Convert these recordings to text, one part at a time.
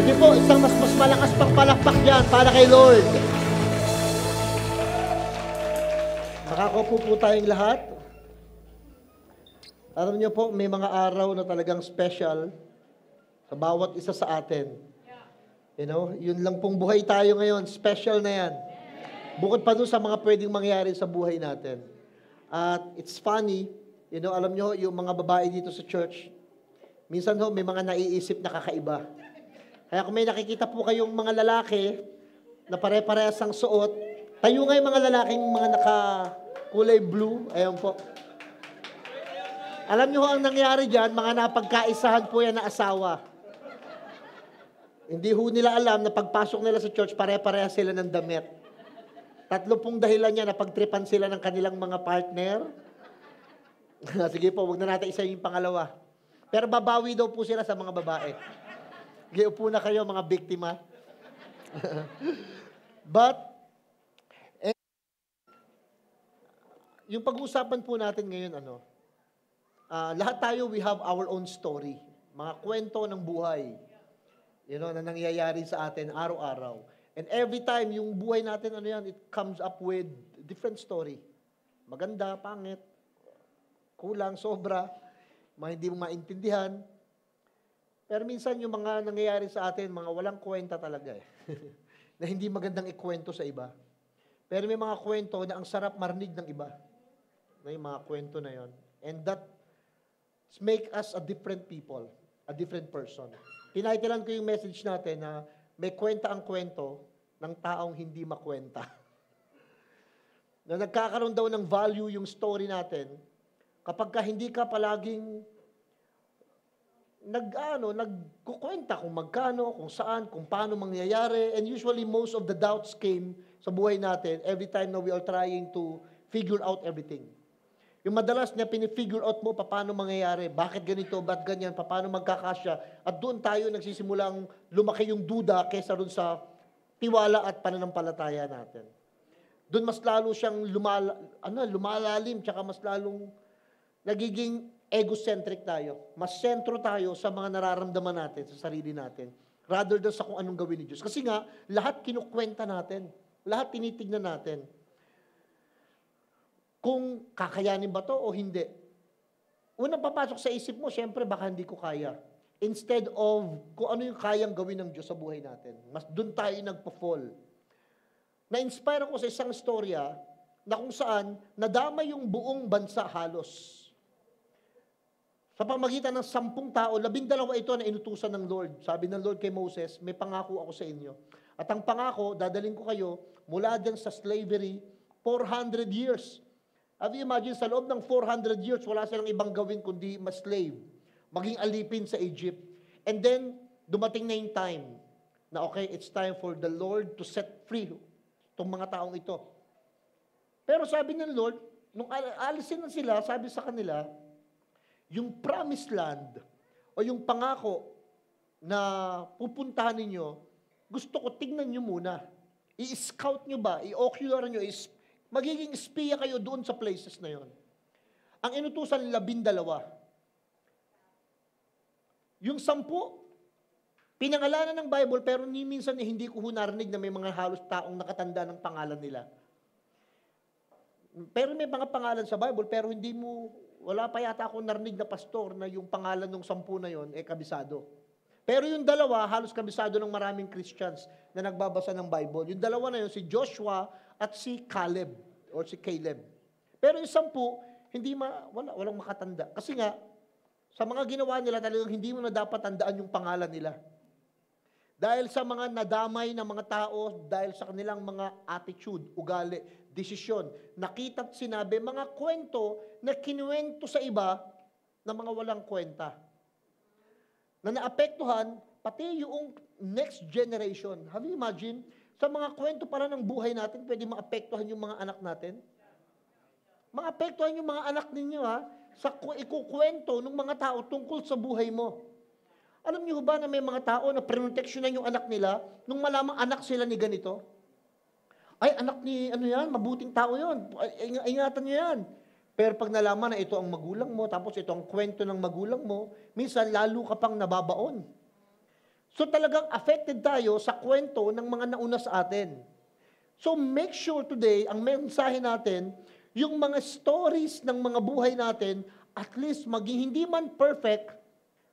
Sige po, isang mas malakas pang palakpak dyan para kay Lord. Makakaupo po tayong lahat. Alam niyo po, may mga araw na talagang special sa bawat isa sa atin. You know, yun lang pong buhay tayo ngayon, special na yan. Bukod pa doon sa mga pwedeng mangyari sa buhay natin. At it's funny, you know, alam niyo, yung mga babae dito sa church, minsan ho, may mga naiisip na kakaiba. Kaya kung may nakikita po kayong mga lalaki na pare-parehas ang suot, tayo nga yung mga lalaking mga naka-kulay blue, ayun po. Alam niyo ho ang nangyari dyan, mga napagkaisahan po yan na asawa. Hindi ho nila alam na pagpasok nila sa church, pare-parehas sila ng damit. 3 pong dahilan niya na pagtripan sila ng kanilang mga partner. Sige po, wag na natin isa yung pangalawa. Pero babawi daw po sila sa mga babae. Sige, upo na kayo mga biktima. But, yung pag-uusapan po natin ngayon, lahat tayo, we have our own story. Mga kwento ng buhay. You know, na nangyayari sa atin araw-araw. And every time, yung buhay natin, it comes up with different story. Maganda, pangit, kulang, sobra, mga hindi mo maintindihan. Pero minsan, yung mga nangyayari sa atin, mga walang kwenta talaga na hindi magandang ikwento sa iba. Pero may mga kwento na ang sarap marinig ng iba. Na yung mga kwento na yon. And that make us a different people, a different person. Tinitlean ko yung message natin na may kwenta ang kwento ng taong hindi makwenta. Na nagkakaroon daw ng value yung story natin kapag ka hindi ka palaging nagkukwenta kung magkano, kung saan, kung paano mangyayari. And usually most of the doubts came sa buhay natin every time na we are trying to figure out everything. Yung madalas na pinifigure out mo paano mangyayari, bakit ganito, bakit ganyan, paano magkakasya, at doon tayo nagsisimulang lumaki yung duda kaysa doon sa tiwala at pananampalataya natin. Doon mas lalo siyang lumalalim, tsaka mas lalong nagiging egocentric tayo. Mas sentro tayo sa mga nararamdaman natin, sa sarili natin, rather than sa kung anong gawin ni Diyos. Kasi nga, lahat kinukwenta natin, lahat tinitignan natin. Kung kakayanin ba to o hindi. Unang papasok sa isip mo, syempre baka hindi ko kaya. Instead of kung ano yung kayang gawin ng Diyos sa buhay natin. Mas doon tayo nagpa-fall. Na-inspire ako sa isang storya na kung saan nadama yung buong bansa halos. Sa pamagitan ng 10 tao, 12 ito na inutusan ng Lord. Sabi ng Lord kay Moses, may pangako ako sa inyo. At ang pangako, dadaling ko kayo mula dyan sa slavery 400 years. Have you imagine, sa loob ng 400 years, wala silang ibang gawin kundi ma-slave, maging alipin sa Egypt. And then, dumating na yung time na okay, it's time for the Lord to set free itong mga taong ito. Pero sabi ng Lord, nung alisin na sila, sabi sa kanila, yung promised land o yung pangako na pupuntahan ninyo, gusto ko tignan nyo muna. I-scout nyo ba? I-ocular nyo? Magiging espiya kayo doon sa places na yon. Ang inutusan 12. Yung 10, pinangalanan ng Bible, pero minsan hindi ko narinig na may mga halos taong nakatanda ng pangalan nila. Pero may mga pangalan sa Bible, pero wala pa yata ako narinig na pastor na yung pangalan ng 10 na yon kabisado. Pero yung 2, halos kabisado ng maraming Christians na nagbabasa ng Bible. Yung 2 na yun, si Joshua at si Caleb or si Caleb. Pero yung 10, walang makatanda. Kasi nga, sa mga ginawa nila, talagang hindi mo na dapat tandaan yung pangalan nila. Dahil sa mga nadamay ng mga tao, dahil sa kanilang mga attitude, ugali, desisyon, nakita at sinabi, mga kwento na kinuwento sa iba na mga walang kwenta. Na naapektuhan pati yung next generation. Have you imagine? Sa mga kwento pala ng buhay natin, pwede maapektuhan yung mga anak natin. Maapektuhan yung mga anak ninyo sa ikukwento ng mga tao tungkol sa buhay mo. Alam niyo ba na may mga tao na proteksyonan yung anak nila nung malamang anak sila ni ganito? Ay, anak ni mabuting tao yon. Ingatan niyo yan. Pero pag nalaman na ito ang magulang mo, tapos ito ang kwento ng magulang mo, minsan lalo ka pang nababaon. So talagang affected tayo sa kwento ng mga nauna sa atin. So make sure today, ang mensahe natin, yung mga stories ng mga buhay natin, at least maging hindi man perfect,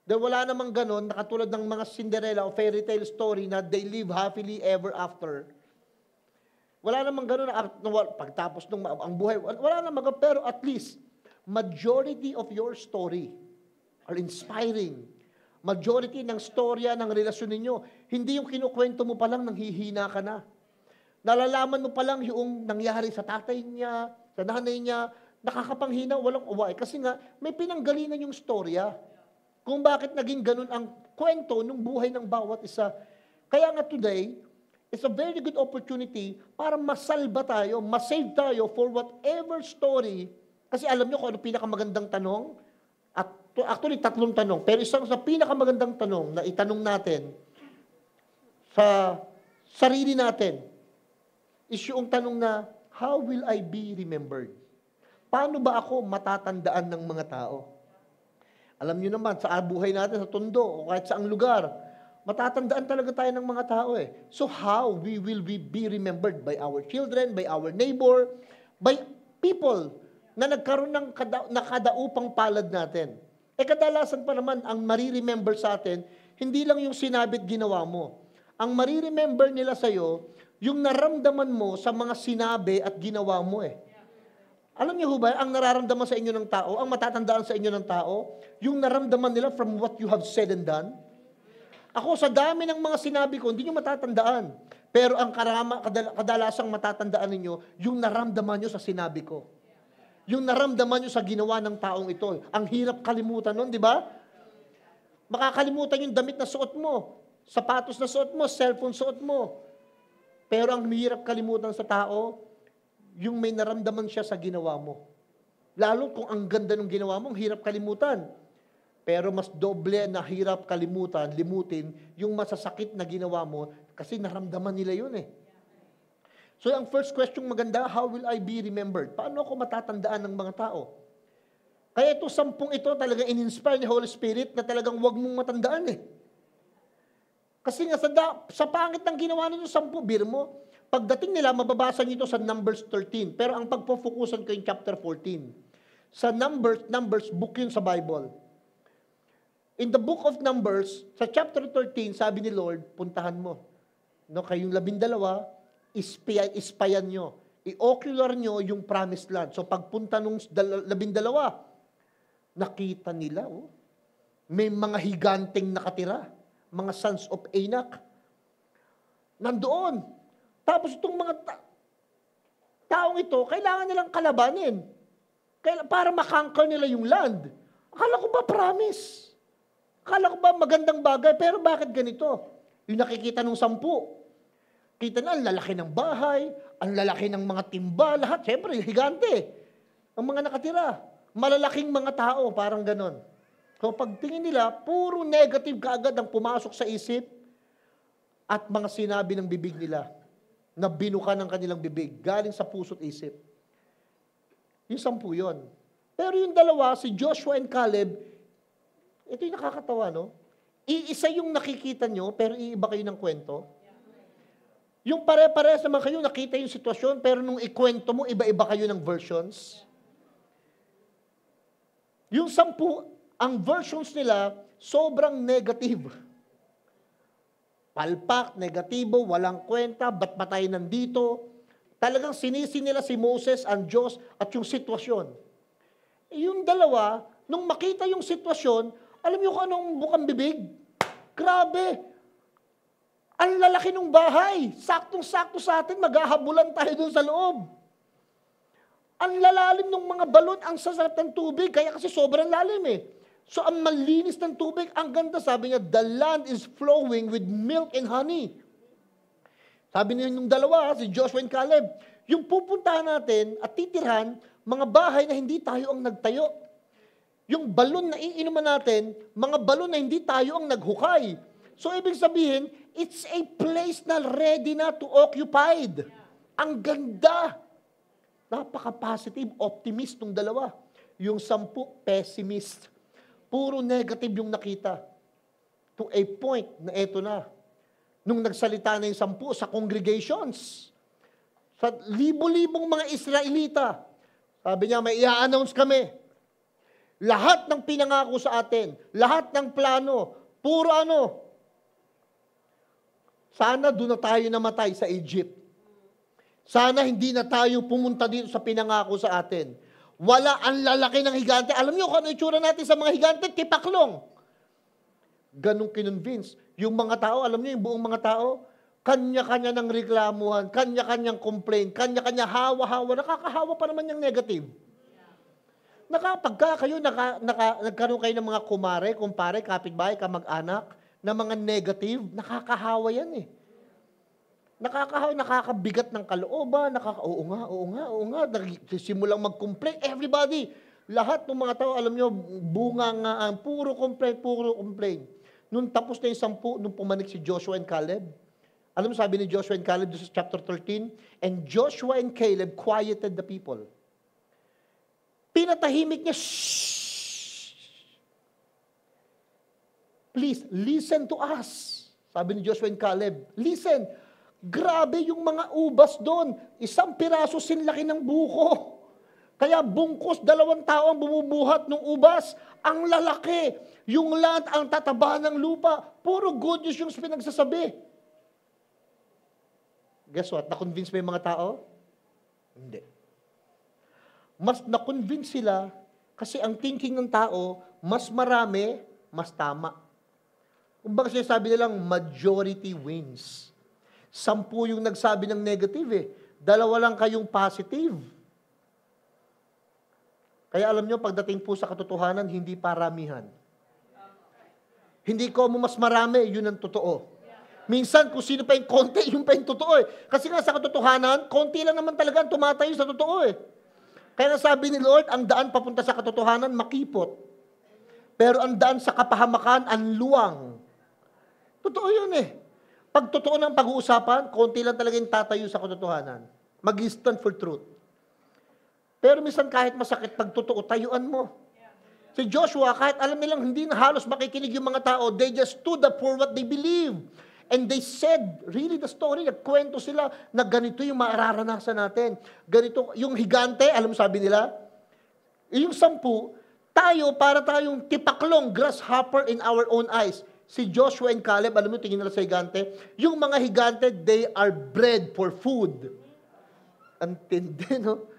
dahil wala namang ganon, na katulad ng mga Cinderella o fairy tale story na they live happily ever after. Wala namang ganon na pagtapos ng ang buhay, wala namang ganon, pero at least, majority of your story are inspiring. Majority ng storya ng relasyon ninyo, hindi yung kinukwento mo pa lang nang hihina ka na. Nalalaman mo pa lang yung nangyari sa tatay niya, sa nanay niya, nakakapanghina, walang uway. Kasi nga, may pinanggalingan yung storya. Kung bakit naging ganun ang kwento ng buhay ng bawat isa. Kaya nga today, it's a very good opportunity para masalba tayo, masave tayo for whatever story. Kasi alam nyo kung ano pinakamagandang tanong? At actually, 3 tanong. Pero isang sa pinakamagandang tanong na itanong natin sa sarili natin is yung tanong na, how will I be remembered? Paano ba ako matatandaan ng mga tao? Alam niyo naman, sa buhay natin, sa Tondo, o kahit saang lugar, matatandaan talaga tayo ng mga tao eh. So how will we be remembered? By our children, by our neighbor, by people na nagkaroon ng nakadaupang palad natin. Kadalasan pa naman, ang mariremember sa atin, hindi lang yung sinabi't ginawa mo. Ang mariremember nila sa'yo, yung naramdaman mo sa mga sinabi at ginawa mo eh. Alam niyo ba, ang nararamdaman sa inyo ng tao, ang matatandaan sa inyo ng tao, yung naramdaman nila from what you have said and done. Ako, sa dami ng mga sinabi ko, hindi nyo matatandaan. Pero ang kadalasang matatandaan ninyo, yung naramdaman nyo sa sinabi ko. Yung naramdaman nyo sa ginawa ng taong ito. Ang hirap kalimutan nun, di ba? Makakalimutan yung damit na suot mo, sapatos na suot mo, cellphone suot mo. Pero ang hirap kalimutan sa tao, yung may naramdaman siya sa ginawa mo. Lalo kung ang ganda ng ginawa mo, ang hirap kalimutan. Pero mas doble na hirap limutin, yung masasakit na ginawa mo, kasi naramdaman nila yun eh. So ang first question maganda, how will I be remembered? Paano ako matatandaan ng mga tao? Kaya ito, 10 ito talaga in-inspire ni Holy Spirit na talagang wag mong matandaan eh. Kasi nga sa pangit ng ginawa ninyo 10, bir mo, pagdating nila, mababasa nyo ito sa Numbers 13. Pero ang pagpo-focusan ko yung chapter 14. Sa Numbers, book yun sa Bible. In the book of Numbers, sa chapter 13, sabi ni Lord, puntahan mo. No, kayong 12, ispayan nyo. I-ocular nyo yung promised land. So pagpunta nung 12, nakita nila, may mga higanteng nakatira. Mga sons of Anak. Nandoon. Tapos itong mga taong ito, kailangan nilang kalabanin. Para makanker nila yung land. Akala ko ba promise? Akala ko ba magandang bagay? Pero bakit ganito? Yung nakikita ng 10. Kita na, ang lalaki ng bahay, ang lalaki ng mga timba, lahat. Siyempre, higante. Ang mga nakatira. Malalaking mga tao, parang ganon. So pagtingin nila, puro negative kaagad ang pumasok sa isip at mga sinabi ng bibig nila na binuka ng kanilang bibig, galing sa puso't isip. Yung 10 yun. Pero yung 2, si Joshua and Caleb, ito yung nakakatawa, no? Iisa yung nakikita nyo, pero iiba kayo ng kwento. Yung pare-pares naman kayo, nakita yung sitwasyon, pero nung ikwento mo, iba-iba kayo ng versions. Yung 10, ang versions nila, sobrang negative. Palpak, negatibo, walang kwenta, ba't ba tayo nandito? Talagang sinisi nila si Moses, ang Diyos, at yung sitwasyon. Yung 2, nung makita yung sitwasyon, alam niyo kung anong bukang bibig? Grabe! Ang lalaki ng bahay. Saktong-sakto sa atin, maghahabulan tayo dun sa loob. Ang lalalim ng mga balon, ang sasarap ng tubig, kaya kasi sobrang lalim eh. So, ang malinis ng tubig, ang ganda, sabi niya, the land is flowing with milk and honey. Sabi niya yung 2, si Joshua and Caleb, yung pupuntahan natin at titirhan, mga bahay na hindi tayo ang nagtayo. Yung balon na iinuman natin, mga balon na hindi tayo ang naghukay. So, ibig sabihin, it's a place na ready na to occupied. Ang ganda. Napaka-positive, optimist ng 2. Yung 10, pessimist. Puro negative yung nakita. to a point na eto na. Nung nagsalita na yung 10 sa congregations, sa libo-libong mga Israelita, sabi niya, may i-announce kami. Lahat ng pinangako sa atin, lahat ng plano, puro sana doon na tayo namatay sa Egypt. Sana hindi na tayo pumunta dito sa pinangako sa atin. Wala ang lalaki ng higante. Alam niyo kung ano itsura natin sa mga higante? Tipaklong. Ganong kinonvince. Yung mga tao, alam niyo yung buong mga tao, kanya-kanya ng reklamuhan, kanya-kanyang complaint, kanya-kanya hawa-hawa. Nakakahawa pa naman yung negative. Pagka kayo nagkaroon kayo ng mga kumpare, kapitbahay, kamag-anak, na mga negative, nakakahawa yan eh. Nakakahawa, nakakabigat ng kalooban, oo nga, simulang mag-complain. Everybody, lahat ng mga tao, alam nyo, bunga nga, puro complain. Nung tapos na yung 10, nung pumanik si Joshua and Caleb, alam mo sabi ni Joshua and Caleb sa chapter 13, and Joshua and Caleb quieted the people. Pinatahimik niya, shh! Please, listen to us. Sabi ni Joshua and Caleb, listen. Grabe yung mga ubas doon. 1 piraso sinlaki ng buko. Kaya bungkos 2 tao ang bumubuhat ng ubas. Ang lalaki. Yung land ang tataba ng lupa. Puro good news yung pinagsasabi. Guess what? Na-convince ba yung mga tao? Hindi. Mas na-convince sila kasi ang thinking ng tao, mas marami, mas tama. Kung bakit sinasabi nilang majority wins. 10 yung nagsabi ng negative eh. 2 lang kayong positive. Kaya alam nyo, pagdating po sa katotohanan, hindi paramihan. Hindi ko mo mas marami, yun ang totoo. Minsan, kung sino pa yung konti, yun pa yung totoo eh. Kasi nga sa katotohanan, konti lang naman talaga ang tumatayo sa totoo eh. Kaya sabi ni Lord, ang daan papunta sa katotohanan, makipot. Pero ang daan sa kapahamakan, ang luwang. Totoo yun eh. Pag totoo ng pag-uusapan, konti lang talaga yung tatayo sa katotohanan. Mag-stand for truth. Pero minsan kahit masakit, pag totoo, tayuan mo. Si Joshua, kahit alam nilang hindi na halos makikinig yung mga tao, they just stood up for what they believe. And they said, really the story, nagkwento sila na ganito yung mararanasan natin. Ganito, yung higante, alam mo sabi nila, yung 10, tayo para tayong tipaklong grasshopper in our own eyes. Si Joshua and Caleb, alam mo, tingin nila sa higante, yung mga higante, they are bred for food. Antindi, no?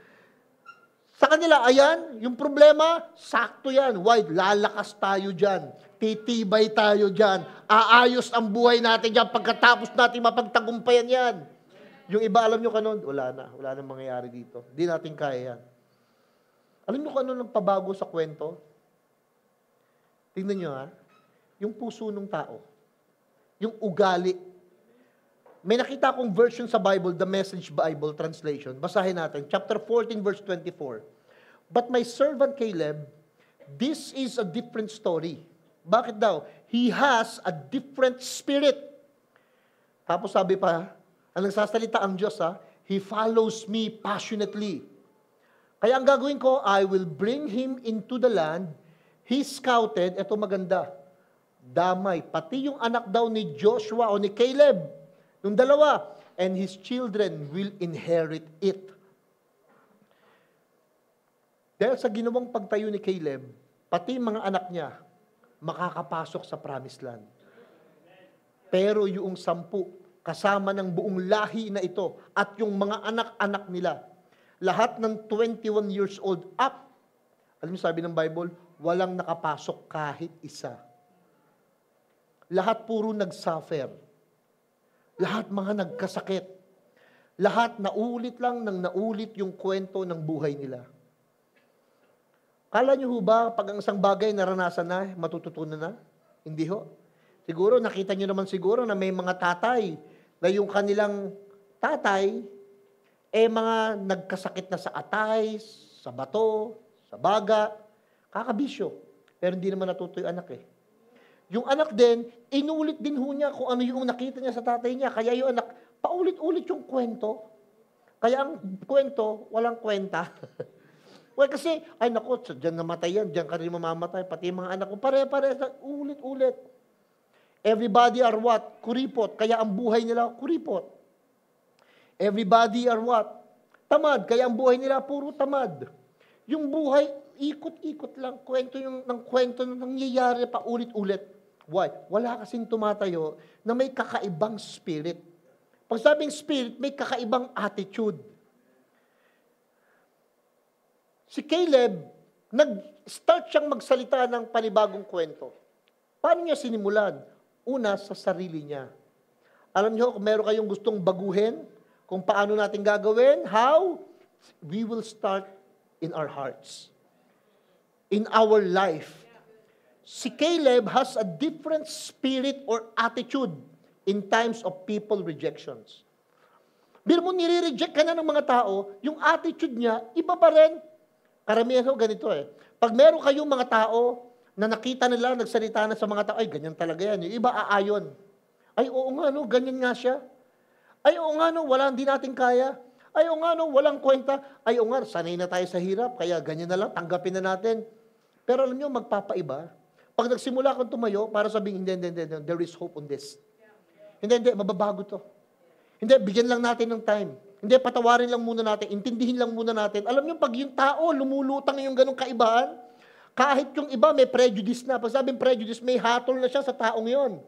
Sa kanila, ayan, yung problema, sakto yan. Why? Lalakas tayo dyan. Titibay tayo dyan. Aayos ang buhay natin dyan. Pagkatapos natin mapagtagumpayan yan. Yung iba, alam nyo kanon, wala na mangyayari dito. Di natin kaya yan. Alam nyo kung ano nang pabago sa kwento? Tingnan nyo ha. Yung puso ng tao. Yung ugali. May nakita akong version sa Bible, the Message Bible translation. Basahin natin. Chapter 14, verse 24. But my servant Caleb, this is a different story. Bakit daw? He has a different spirit. Tapos sabi pa, ang nagsasalita ang Diyos He follows me passionately. Kaya ang gagawin ko, I will bring him into the land. He scouted, eto maganda, damay, pati yung anak daw ni Joshua o ni Caleb, yung dalawa, and his children will inherit it. Dahil sa ginawang pagtayo ni Caleb, pati mga anak niya, makakapasok sa promised land. Pero yung 10, kasama ng buong lahi na ito, at yung mga anak-anak nila, lahat ng 21 years old up, alam mo sabi ng Bible, walang nakapasok kahit isa. Lahat puro nagsuffer. Lahat mga nagkasakit. Lahat naulit lang ng naulit yung kwento ng buhay nila. Kala niyo ho ba, pag ang isang bagay naranasan na, matututunan na? Hindi ho. Siguro, nakita niyo naman siguro na may mga tatay na yung kanilang tatay, mga nagkasakit na sa atay, sa bato, sa baga, kakabisyo. Pero hindi naman natuto yung anak eh. Yung anak din, inulit din ho niya kung ano yung nakita niya sa tatay niya. Kaya yung anak, paulit-ulit yung kwento. Kaya ang kwento, walang kwenta. Well, kasi, ay nako, dyan namatay yan, dyan ka rin mamamatay, pati yung mga anak ko, pare-pare, ulit-ulit. Everybody are what? Kuripot. Kaya ang buhay nila, kuripot. Everybody are what? Tamad. Kaya ang buhay nila, puro tamad. Yung buhay, ikot-ikot lang. Kwento ng kwento ng nangyayari pa ulit-ulit. Why? Wala kasing tumatayo na may kakaibang spirit. Pag sabing spirit, may kakaibang attitude. Si Caleb, nag-start siyang magsalita ng panibagong kwento. Paano niya sinimulan? Una, sa sarili niya. Alam niyo, kung meron kayong gustong baguhin, kung paano natin gagawin, how? We will start in our hearts. In our life. Si Caleb has a different spirit or attitude in times of people rejections. Biro mo, nire-reject ka na ng mga tao, yung attitude niya, iba pa rin. Karamihan ho, ganito eh. Pag meron kayong mga tao na nakita nila, nagsalita na sa mga tao, ay, ganyan talaga yan. Yung iba aayon. Ay, oo nga, no, ganyan nga siya. Ay, oo nga, no, wala, hindi natin kaya. Ay, oo nga, no, walang kwenta. Ay, oo nga, sanay na tayo sa hirap, kaya ganyan na lang, tanggapin na natin. Pero alam nyo, magpapaiba. Pag nagsimula kang tumayo, para sabihin, hindi, there is hope on this. Hindi, mababago to. Hindi, bigyan lang natin ng time. Hindi, patawarin lang muna natin, intindihin lang muna natin. Alam nyo, pag yung tao, lumulutang yung ganong kaibahan, kahit yung iba may prejudice na. Pag sabing prejudice, may hatol na siya sa taong yon.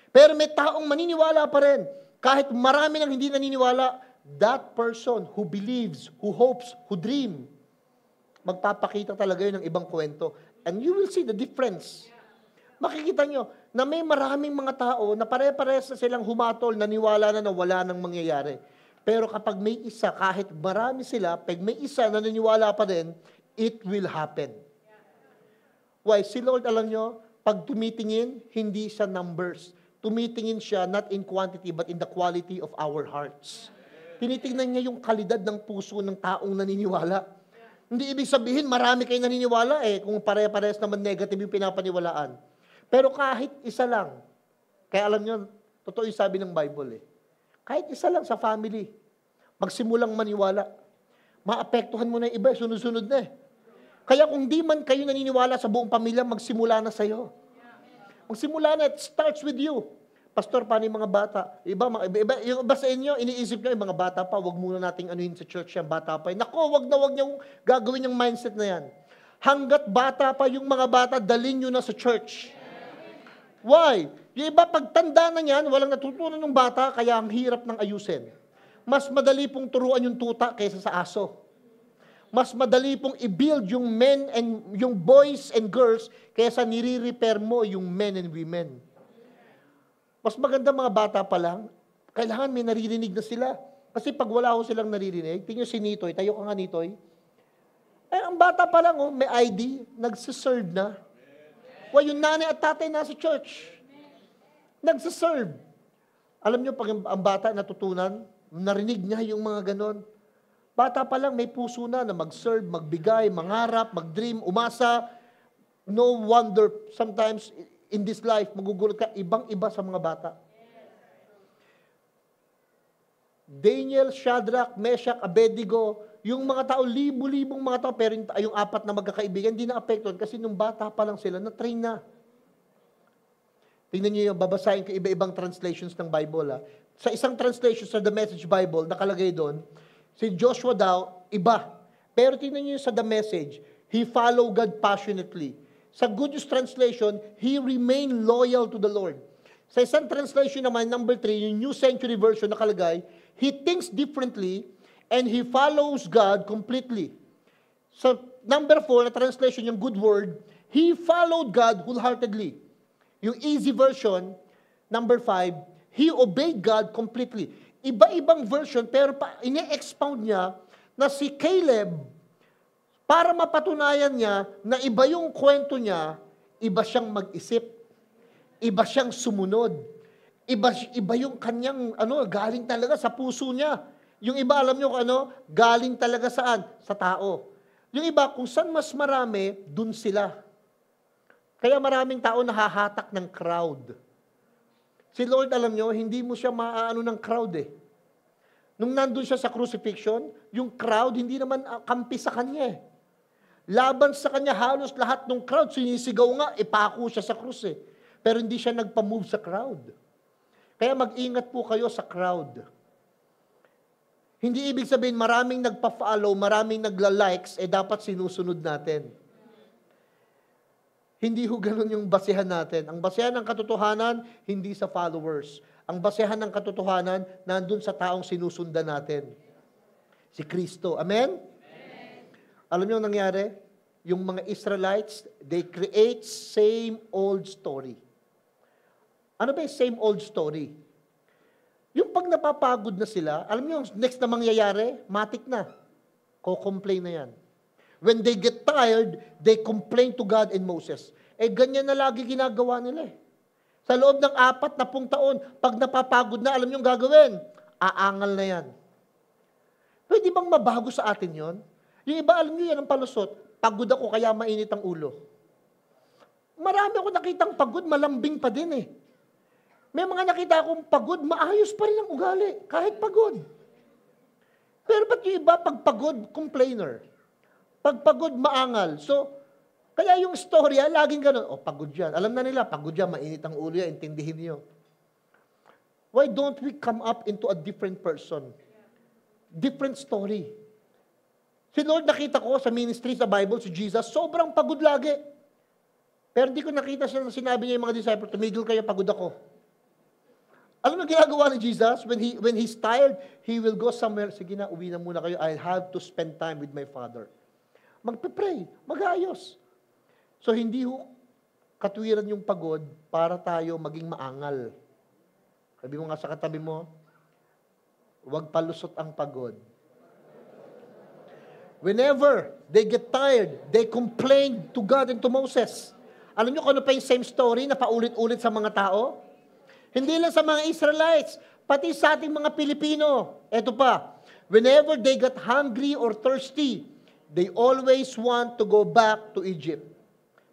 Pero may taong maniniwala pa rin. Kahit marami nang hindi naniniwala, that person who believes, who hopes, who dream, magpapakita talaga yun ng ibang kwento. And you will see the difference. Makikita nyo na may maraming mga tao na pare-pares na silang humatol, naniwala na wala nang mangyayari. Pero kapag may isa, kahit marami sila, pag may isa na naniwala pa rin, it will happen. Why? Si Lord, alam nyo, pag tumitingin, hindi sa numbers. Tumitingin siya not in quantity, but in the quality of our hearts. Tinitingnan niya yung kalidad ng puso ng taong naniniwala. Hindi ibig sabihin, marami kayo naniniwala kung pare-pares naman negative yung pinapaniwalaan. Pero kahit isa lang, kaya alam nyo, totoo yung sabi ng Bible kahit isa lang sa family, magsimulang maniwala, maapektuhan mo na yung iba, sunod-sunod na Kaya kung di man kayo naniniwala sa buong pamilya, magsimula na sa'yo. Magsimula na, it starts with you. Pastor, paano yung mga bata? Iba, yung iba sa inyo, iniisip nyo, yung mga bata pa, wag muna nating anuhin sa church yung bata pa. Nako, wag nyo gagawin yung mindset na yan. Hanggat bata pa yung mga bata, dalhin nyo na sa church. Why? Yung iba, pagtanda na yan, walang natutunan ng bata, kaya ang hirap ng ayusin. Mas madali pong turuan yung tuta kaysa sa aso. Mas madali pong i-build yung men and yung boys and girls kaysa nire-repair mo yung men and women. Mas maganda mga bata pa lang, kailangan may naririnig na sila. Kasi pag wala ho silang naririnig, tingnan si Nitoy, tayo ka nga Nitoy, ang bata pa lang, may ID, nagsiserve na. Yung nanay at tatay nasa church. Nagsiserve. Alam nyo, pag ang bata natutunan, narinig niya yung mga ganon. Bata pa lang, may puso na mag-serve, magbigay, mangarap, mag-dream, umasa. No wonder, sometimes in this life, magugulat ka, ibang-iba sa mga bata. Daniel, Shadrach, Meshach, Abednego, yung mga tao, libo-libong mga tao, pero yung apat na magkakaibigan, hindi na-apektuhan kasi nung bata pa lang sila, na-train na. Tingnan niyo yung babasahin ko iba-ibang translations ng Bible. Sa isang translation sa The Message Bible, nakalagay doon, si Joshua daw, iba. Pero tingnan niyo sa The Message, he followed God passionately. Sa Good News Translation, he remained loyal to the Lord. Sa isang translation naman, number 3, yung New Century Version nakalagay, he thinks differently and he follows God completely. Sa number 4, na translation, yung Good Word, he followed God wholeheartedly. Yung Easy Version, number 5, he obeyed God completely. Iba-ibang version, pero ine-expound niya na si Caleb, para mapatunayan niya na iba yung kwento niya, iba siyang mag-isip, iba siyang sumunod, iba yung kanyang, galing talaga sa puso niya. Yung iba, alam niyo kung galing talaga saan? Sa tao. Yung iba, kung saan mas marami, dun sila. Kaya maraming tao nahahatak ng crowd. Si Lord, alam nyo, hindi mo siya maaano ng crowd Nung nandun siya sa crucifixion, yung crowd hindi naman kampi sa kanya Laban sa kanya, halos lahat ng crowd, sinisigaw nga, ipako siya sa krus pero hindi siya nagpa-move sa crowd. Kaya mag-ingat po kayo sa crowd. Hindi ibig sabihin maraming nagpa-follow, maraming nagla-likes, dapat sinusunod natin. Hindi ho ganun yung basehan natin. Ang basehan ng katotohanan, hindi sa followers. Ang basehan ng katotohanan, nandun sa taong sinusundan natin. Si Kristo. Amen? Amen. Alam niyo ang nangyari? Yung mga Israelites, they create same old story. Ano ba yung same old story? Yung pag napapagod na sila, alam niyo, next na mangyayari, matik na. Ko-complain na yan. When they get tired, they complain to God and Moses. Ganyan na lagi ginagawa nila eh. Sa loob ng 40 taon, pag napapagod na, alam niyo yung gagawin? Aangal na yan. Pwede bang mabago sa atin yon? Yung iba, alam niyo yan ang palusot. Pagod ako kaya mainit ang ulo. Marami ako nakitang pagod, malambing pa din eh. May mga nakita akong pagod, maayos pa rin ang ugali, kahit pagod. Pero ba't yung iba, pag pagod, complainer? Pag pagod, maangal. So, kaya yung storya, laging ganun, pagod yan. Alam na nila, pagod yan, mainit ang ulo yan, intindihin niyo. Why don't we come up into a different person? Different story. Si Lord nakita ko sa ministry, sa Bible, si Jesus, sobrang pagod lagi. Pero di ko nakita siya na sinabi niya yung mga disciples, tumigil kayo, pagod ako. Alam mo ginagawa ni Jesus? When he's tired, he will go somewhere. Sige na, uwi na muna kayo. I'll have to spend time with my Father. Magpe-pray, mag-ayos. So, hindi ho katwiran yung pagod para tayo maging maangal. Sabi mo nga sa katabi mo, huwag palusot ang pagod. Whenever they get tired, they complain to God and to Moses. Alam niyo kung ano pa yung same story na paulit-ulit sa mga tao? Hindi lang sa mga Israelites, pati sa ating mga Pilipino. Ito pa, whenever they got hungry or thirsty, they always want to go back to Egypt.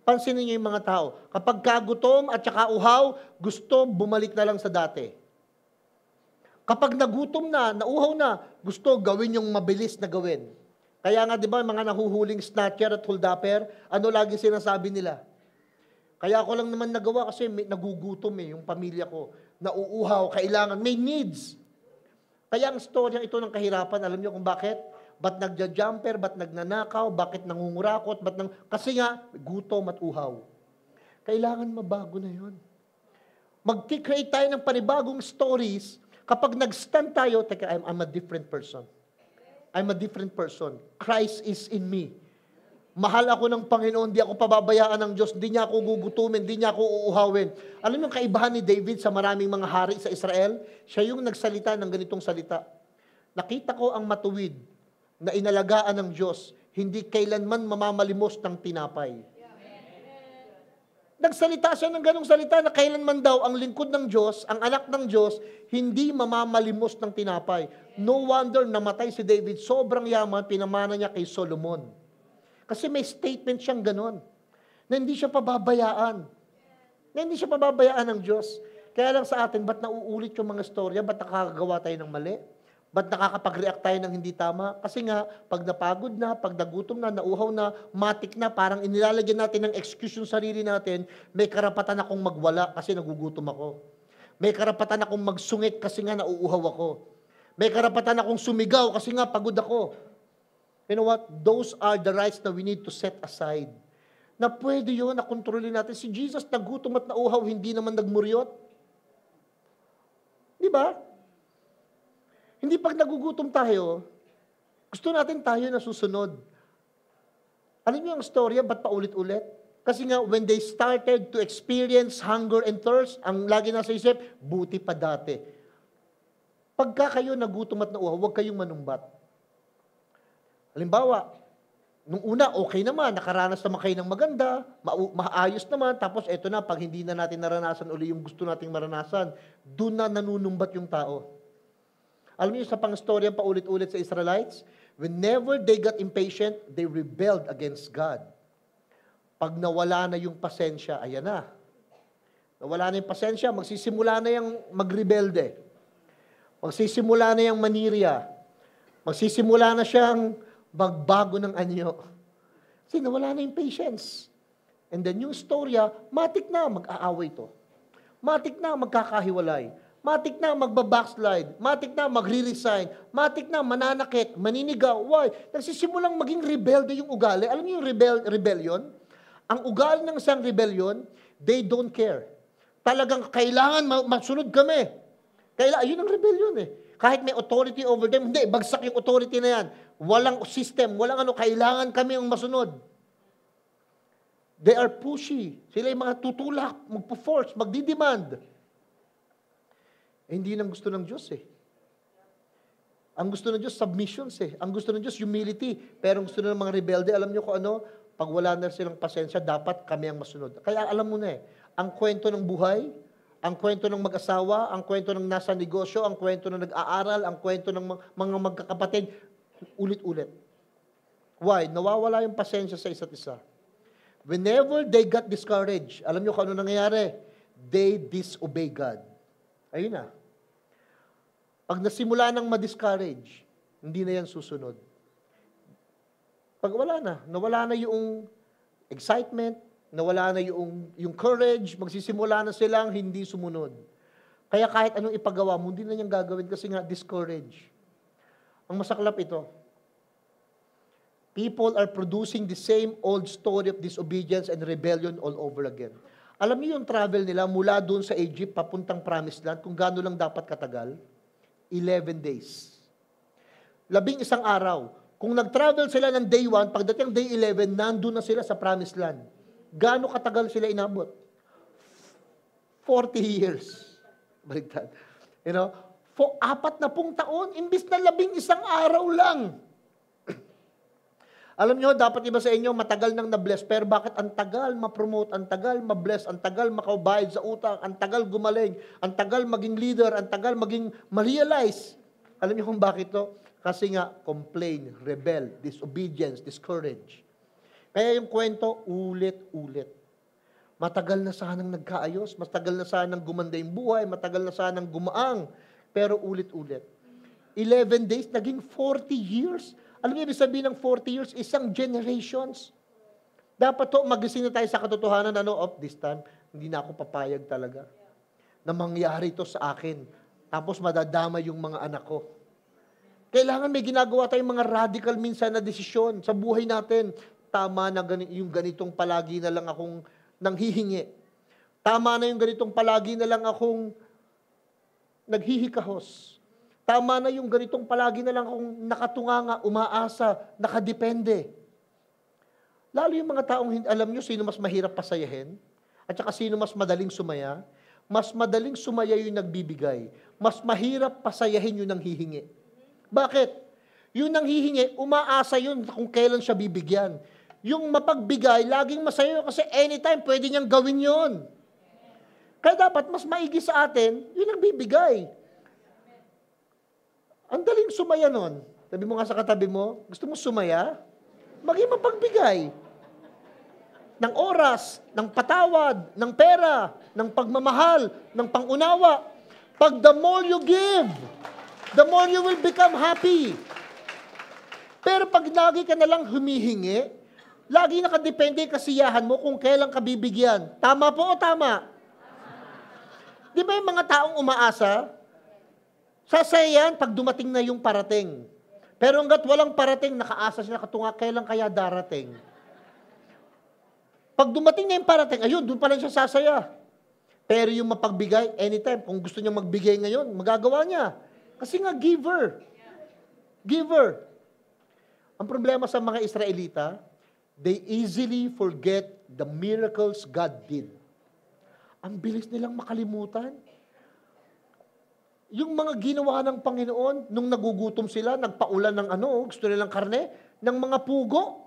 Pansinin niyo yung mga tao. Kapag kagutom at saka uhaw, gusto bumalik na lang sa dati. Kapag nagutom na, nauhaw na, gusto gawin yung mabilis na gawin. Kaya nga, di ba, mga nahuhuling snatcher at holdapper, ano lagi sinasabi nila? Kaya ako lang naman nagawa kasi nagugutom yung pamilya ko. Nauuhaw, kailangan, may needs. Kaya ang storya ito ng kahirapan, alam niyo kung bakit? Ba't nagja-jumper, ba't nagnanakaw, bakit nangungurakot, kasi nga, gutom at uhaw. Kailangan mabago na yun. Mag-create tayo ng panibagong stories kapag nag-stand tayo, teka, I'm a different person. I'm a different person. Christ is in me. Mahal ako ng Panginoon, di ako pababayaan ng Diyos, di niya ako gugutumin, di niya ako uuhawin. Alam mo yung kaibahan ni David sa maraming mga hari sa Israel? Siya yung nagsalita ng ganitong salita. Nakita ko ang matuwid na inalagaan ng Diyos, hindi kailanman mamamalimos ng tinapay. Nagsalita siya ng ganong salita na kailanman daw ang lingkod ng Diyos, ang anak ng Diyos, hindi mamamalimos ng tinapay. No wonder namatay si David, sobrang yaman, pinamana niya kay Solomon. Kasi may statement siyang ganon, na hindi siya pababayaan. Na hindi siya pababayaan ng Diyos. Kaya lang sa atin, ba't nauulit yung mga storya? Ba't nakakagawa tayo ng mali? Ba't nakakapag-react tayo ng hindi tama? Kasi nga, pag napagod na, pag nagutom na, nauhaw na, matik na, parang inilalagyan natin ng excuse yung sarili natin, may karapatan akong magwala kasi nagugutom ako. May karapatan akong magsungit kasi nga nauuhaw ako. May karapatan akong sumigaw kasi nga pagod ako. You know what? Those are the rights that we need to set aside. Na pwede yun, na kontrolin natin. Si Jesus nagutom at nauhaw, hindi naman nagmuryot. Di ba? Hindi pag nagugutom tayo, gusto natin tayo na susunod. Alam niyo ang storya, ba't paulit-ulit? Kasi nga, when they started to experience hunger and thirst, ang lagi nasa isip, buti pa dati. Pagka kayo nagutom at nauhaw, huwag kayong manumbat. Halimbawa, nung una, okay naman, nakaranas naman kayo ng maganda, maayos naman, tapos eto na, pag hindi na natin naranasan uli yung gusto nating maranasan, doon na nanunumbat yung tao. Alam niyo, sa pang-storya pa ulit-ulit sa Israelites, whenever they got impatient, they rebelled against God. Pag nawala na yung pasensya, ayan na. Nawala na yung pasensya, magsisimula na yung magrebelde. Magsisimula na yung manirya. Magsisimula na siyang magbago ng anyo. Kasi nawala na yung patience. And then yung storya, matik na, mag-aaway to. matik na magkakahiwalay, matik na magbabackslide, matik na magre-resign, matik na mananakit, maninigaw. Why? Nagsisimulang maging rebelde yung ugali. Alam niyo yung rebellion? Ang ugali ng isang rebellion, they don't care. Talagang kailangan masunod kami. Yun ang rebellion eh. Kahit may authority over them, hindi, bagsak yung authority na yan. Walang system, walang kailangan kami ang masunod. They are pushy. Sila yung mga tutulak, magpo-force, magdidemand. Hindi nang gusto ng Diyos eh. Ang gusto ng Diyos, submissions eh. Ang gusto ng Diyos, humility. Pero ang gusto ng mga rebelde, alam niyo kung ano? Pag wala na silang pasensya, dapat kami ang masunod. Kaya alam mo na eh, ang kwento ng buhay, ang kwento ng mag-asawa, ang kwento ng nasa negosyo, ang kwento ng nag-aaral, ang kwento ng mga magkakapatid, ulit-ulit. Why? Nawawala yung pasensya sa isa't isa. Whenever they got discouraged, alam niyo kung ano nangyayari? They disobey God. Ayun na. Pag nasimula nang ma-discourage, hindi na yan susunod. Pag nawala na yung excitement, nawala na yung courage, magsisimula na silang hindi sumunod. Kaya kahit anong ipagawa mo, hindi na niyang gagawin kasi nga discourage. Ang masaklap ito, people are producing the same old story of disobedience and rebellion all over again. Alam niyo yung travel nila mula doon sa Egypt papuntang Promised Land, kung gaano lang dapat katagal? 11 days. 11 araw. Kung nag-travel sila ng day 1, pagdating day 11, nandun na sila sa Promised Land. Gaano katagal sila inabot? 40 years. Baligtad. You know, for 40 taon, imbis na 11 araw lang. Alam nyo, dapat iba sa inyo, matagal nang na-bless, pero bakit ang tagal ma-promote, ang tagal ma-bless, ang tagal makabayad sa utang, ang tagal gumaling, ang tagal maging leader, ang tagal maging ma-realize. Alam nyo kung bakit to? Kasi nga, complain, rebel, disobedience, discourage. Kaya yung kwento, ulit-ulit. Matagal na sanang nagkaayos, matagal na sanang gumanda yung buhay, matagal na sanang gumaang, pero ulit-ulit. 11 days, naging 40 years. Alam niyo, ibig sabihin ng 40 years, isang generations. Dapat to, magising na tayo sa katotohanan, this time, hindi na ako papayag talaga na mangyari to sa akin. Tapos madadama yung mga anak ko. Kailangan may ginagawa tayong mga radical minsan na desisyon sa buhay natin. Tama na yung ganitong palagi na lang akong nanghihingi. Tama na yung ganitong palagi na lang akong naghihikahos. Tama na yung ganitong palagi na lang akong nakatunganga, umaasa, nakadepende. Lalo yung mga taong, alam nyo, sino mas mahirap pasayahin? At saka sino mas madaling sumaya? Mas madaling sumaya yung nagbibigay. Mas mahirap pasayahin yung nanghihingi. Bakit? Yung nanghihingi, umaasa yun kung kailan siya bibigyan. Yung mapagbigay, laging masaya kasi anytime pwede niyang gawin yon. Kaya dapat mas maigi sa atin, yun ang bibigay. Ang daling sumaya nun. Sabi mo nga sa katabi mo, gusto mo sumaya? Maging mapagbigay. Ng oras, ng patawad, ng pera, ng pagmamahal, ng pangunawa. Pag the more you give, the more you will become happy. Pero pag lagi ka nalang humihingi, lagi nakadepende kasiyahan mo kung kailan ka bibigyan. Tama po o tama? Di ba yung mga taong umaasa? Sasayan pag dumating na yung parating. Pero hanggat walang parating, nakaasa sila katunga, kailan kaya darating? Pag dumating na yung parating, ayun, doon pa lang siya sasaya. Pero yung mapagbigay, anytime, kung gusto niya magbigay ngayon, magagawa niya. Kasi nga, giver. Giver. Ang problema sa mga Israelita, they easily forget the miracles God did. Ang bilis nilang makalimutan. Yung mga ginawa ng Panginoon, nung nagugutom sila, nagpaulan ng gusto nilang karne, ng mga pugo.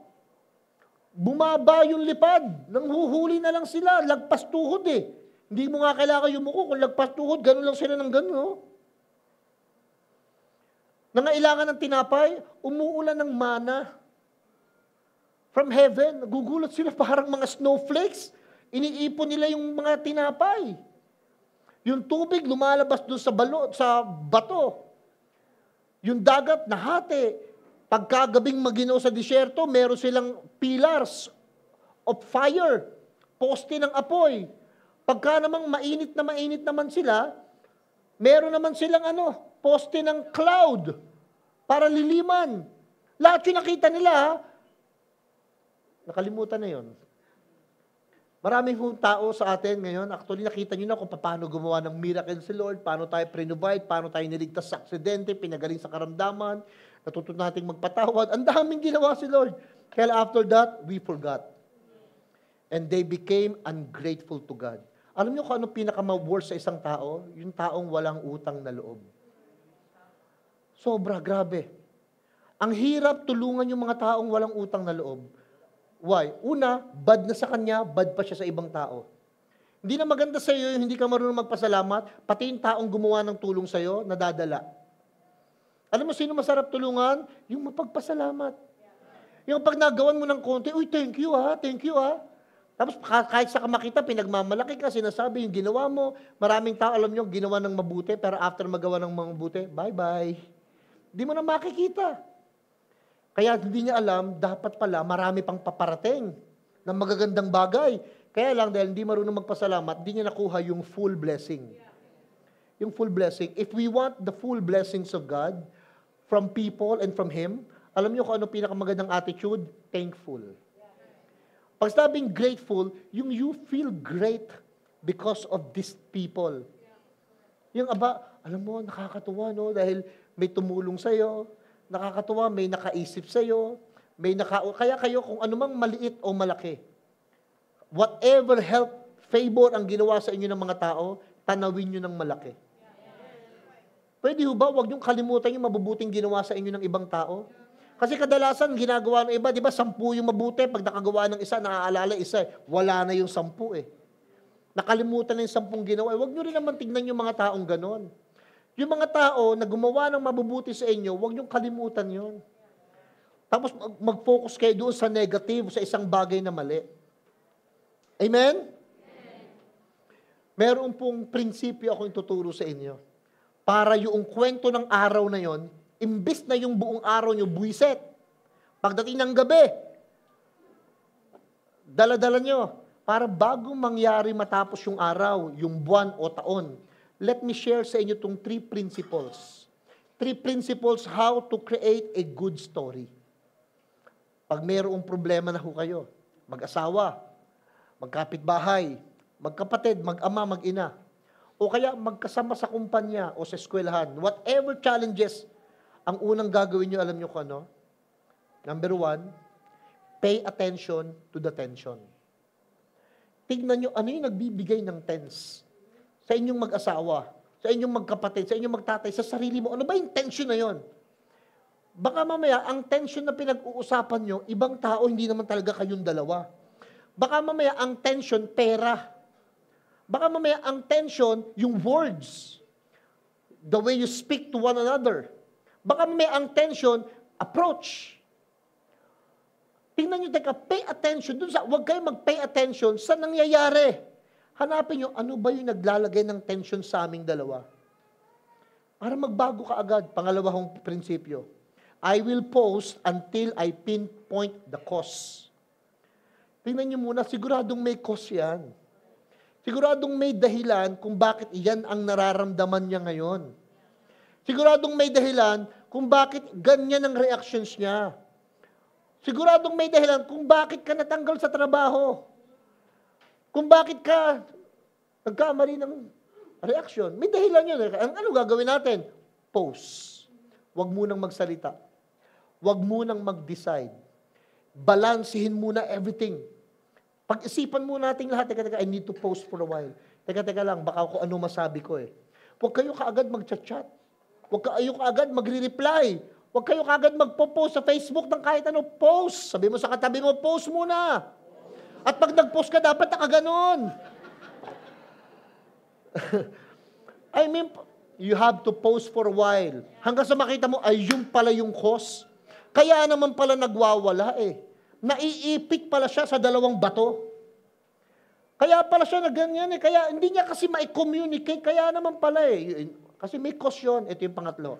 Bumaba yung lipad, nanghuhuli na lang sila, lagpas tuhod eh. Hindi mo nga kailangan yumuko, kung lagpas tuhod, gano'n lang sila ng gano'n. Nangailangan ng tinapay, umuulan ng mana. From heaven, nagugulat sila parang mga snowflakes. Iniipon nila yung mga tinapay. Yung tubig lumalabas doon sa bato. Yung dagat nahati. Pagkagabing maginaw sa disyerto, meron silang pillars of fire, poste ng apoy. Pagka namang mainit naman sila, meron naman silang poste ng cloud para liliman. Lahat yung nakita nila, nakalimutan na yon. Maraming tao sa atin ngayon, actually nakita nyo na kung paano gumawa ng miracle si Lord, paano tayo pre-provide, paano tayo niligtas sa aksidente, pinagaling sa karamdaman, natutunan nating magpatawad. Ang daming ginawa si Lord. Kaya after that, we forgot. And they became ungrateful to God. Alam nyo kung ano pinaka-worst sa isang tao? Yung taong walang utang na loob. Sobra, grabe. Ang hirap tulungan yung mga taong walang utang na loob. Why? Una, bad na sa kanya, bad pa siya sa ibang tao. Hindi na maganda sa iyo yung hindi ka marunong magpasalamat, pati yung taong gumawa ng tulong sa iyo, nadadala. Alam mo sino masarap tulungan? Yung mapagpasalamat. Yung pag nagawan mo ng konti, uy, thank you ha. Tapos kahit sa kamakita, pinagmamalaki ka, sinasabi yung ginawa mo. Maraming tao, alam nyo, ginawa ng mabuti, pero after magawa ng mabuti, bye-bye. Hindi mo na makikita. Kaya hindi niya alam, dapat pala marami pang paparating ng magagandang bagay. Kaya lang, dahil hindi marunong magpasalamat, hindi niya nakuha yung full blessing. Yung full blessing. If we want the full blessings of God from people and from Him, alam niyo kung ano pinakamagandang attitude? Thankful. Pag sabing grateful, yung you feel great because of these people. Yung alam mo, nakakatuwa, no? Dahil may tumulong sa'yo, nakakatuwa, may nakaisip sa'yo, kaya kayo kung anumang maliit o malaki, whatever help, favor ang ginawa sa inyo ng mga tao, tanawin nyo ng malaki. Pwede ba, huwag niyong kalimutan yung mabubuting ginawa sa inyo ng ibang tao? Kasi kadalasan, ginagawa ng iba, di ba, 10 yung mabuti, pag nakagawa ng isa, naaalala isa, wala na yung 10 eh. Nakalimutan na yung 10 ginawa. Huwag nyo rin naman tignan yung mga taong ganon. Yung mga tao na gumawa ng mabubuti sa inyo, huwag niyong kalimutan yon. Tapos mag-focus kayo doon sa negative, sa isang bagay na mali. Amen? Meron pong prinsipyo akong ituturo sa inyo. Para yung kwento ng araw na yon, imbis na yung buong araw nyo, buwiset. Pagdating ng gabi, dala-dala nyo. Para bago mangyari matapos yung araw, yung buwan o taon, let me share sa inyo itong 3 principles. 3 principles how to create a good story. Pag mayroong problema na ho kayo, mag-asawa, magkapitbahay, magkapatid, mag-ama, mag-ina, o kaya magkasama sa kumpanya o sa eskwelahan, whatever challenges, ang unang gagawin nyo, alam nyo kung ano? Number 1, pay attention to the tension. Tignan nyo, ano yung nagbibigay ng tense? Sa inyong mag-asawa, sa inyong magkapatid, sa inyong magtatay, sa sarili mo, ano ba yung tension na yon? Baka mamaya, ang tension na pinag-uusapan nyo, ibang tao, hindi naman talaga kayong dalawa. Baka mamaya, ang tension, pera. Baka mamaya, ang tension, yung words. The way you speak to one another. Baka mamaya, ang tension, approach. Tingnan nyo, pay attention. Huwag kayo mag-pay attention sa nangyayari. Hanapin nyo, ano ba yung naglalagay ng tension sa aming dalawa? Para magbago ka agad. Pangalawang prinsipyo. I will pause until I pinpoint the cause. Tingnan nyo muna, siguradong may cause yan. Siguradong may dahilan kung bakit yan ang nararamdaman niya ngayon. Siguradong may dahilan kung bakit ganyan ang reactions niya. Siguradong may dahilan kung bakit ka natanggal sa trabaho. Kung bakit ka nagkamali ng reaction. May dahilan yun. Ano gagawin natin? Pause. Huwag munang magsalita. Huwag munang mag-decide. Balansihin muna everything. Pag-isipan muna natin lahat. Teka, I need to pause for a while. Teka lang, baka kung ano masabi ko eh. Huwag kayo kaagad mag-chat-chat. Huwag kayo kaagad magre-reply. Huwag kayo kaagad magpo-post sa Facebook ng kahit ano. Post. Sabi mo sa katabi mo, post muna. At pag nag-post ka, dapat nakaganon. I mean, you have to post for a while. Hanggang sa makita mo, ay yun pala yung cause. Kaya naman pala nagwawala eh. Naiipit pala siya sa 2 bato. Kaya pala siya na ganyan eh. Kaya hindi niya kasi ma-communicate. Kaya naman pala eh. Kasi may cause yun. Ito yung pangatlo.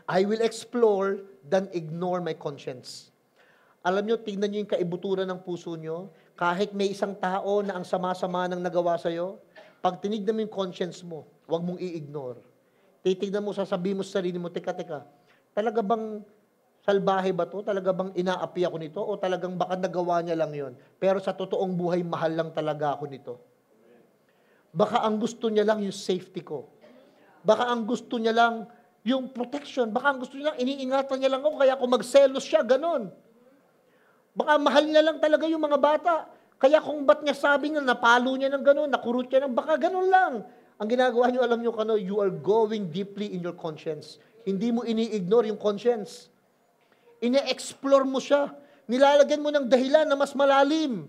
I will explore than ignore my conscience. Alam nyo, tignan nyo yung kaibuturan ng puso nyo. Kahit may isang tao na ang sama-sama ng nagawa sa'yo, pag tinignan mo yung conscience mo, huwag mong i-ignore. Titignan mo, sasabihin mo sa sarili mo, teka, talaga bang salbahe ba to? Talaga bang inaapi ako nito? O talagang baka nagawa niya lang yon? Pero sa totoong buhay, mahal lang talaga ako nito. Baka ang gusto niya lang yung safety ko. Baka ang gusto niya lang yung protection. Baka ang gusto niya lang, iniingatan niya lang ako, kaya kung magselos siya, ganon. Baka mahal niya lang talaga yung mga bata. Kaya kung ba't niya sabi na napalo niya ng ganon, nakurot niya ng, baka ganon lang. Ang ginagawa niyo, alam niyo kano, you are going deeply in your conscience. Hindi mo ini-ignore yung conscience. Ine-explore mo siya. Nilalagyan mo ng dahilan na mas malalim.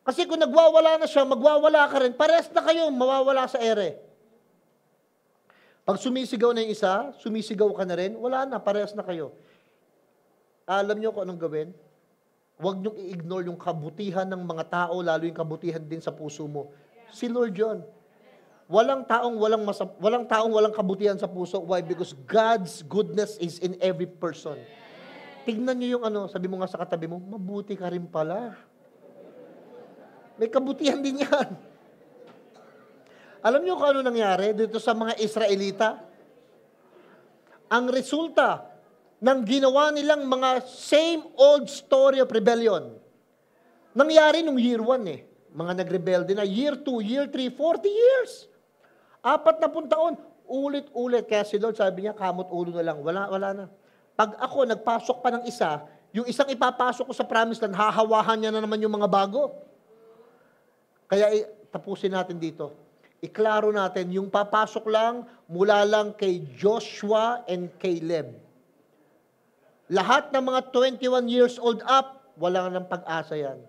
Kasi kung nagwawala na siya, magwawala ka rin, pares na kayo, mawawala sa ere. Pag sumisigaw na yung isa, sumisigaw ka na rin, wala na, pares na kayo. Alam niyo kung anong gawin? Huwag niyong i-ignore yung kabutihan ng mga tao, lalo yung kabutihan din sa puso mo. Si Lord John. Walang taong walang kabutihan sa puso. Why? Because God's goodness is in every person. Tignan niyo yung sabi mo nga sa katabi mo, mabuti ka rin pala. May kabutihan din yan. Alam niyo kung ano nangyari dito sa mga Israelita? Ang resulta ng ginawa nilang mga same old story of rebellion. Nangyari nung year 1 eh. Mga nagrebelde na. Year 2, year 3, 40 years. 40 taon, ulit-ulit. Kaya si Lord sabi niya, kamot ulo na lang. Wala na. Pag ako nagpasok pa ng isa, yung isang ipapasok ko sa promised land, hahawahan niya na naman yung mga bago. Kaya tapusin natin dito. Iklaro natin, yung papasok lang, mula lang kay Joshua and Caleb. Lahat ng mga 21 years old up, wala nang pag-asa yan.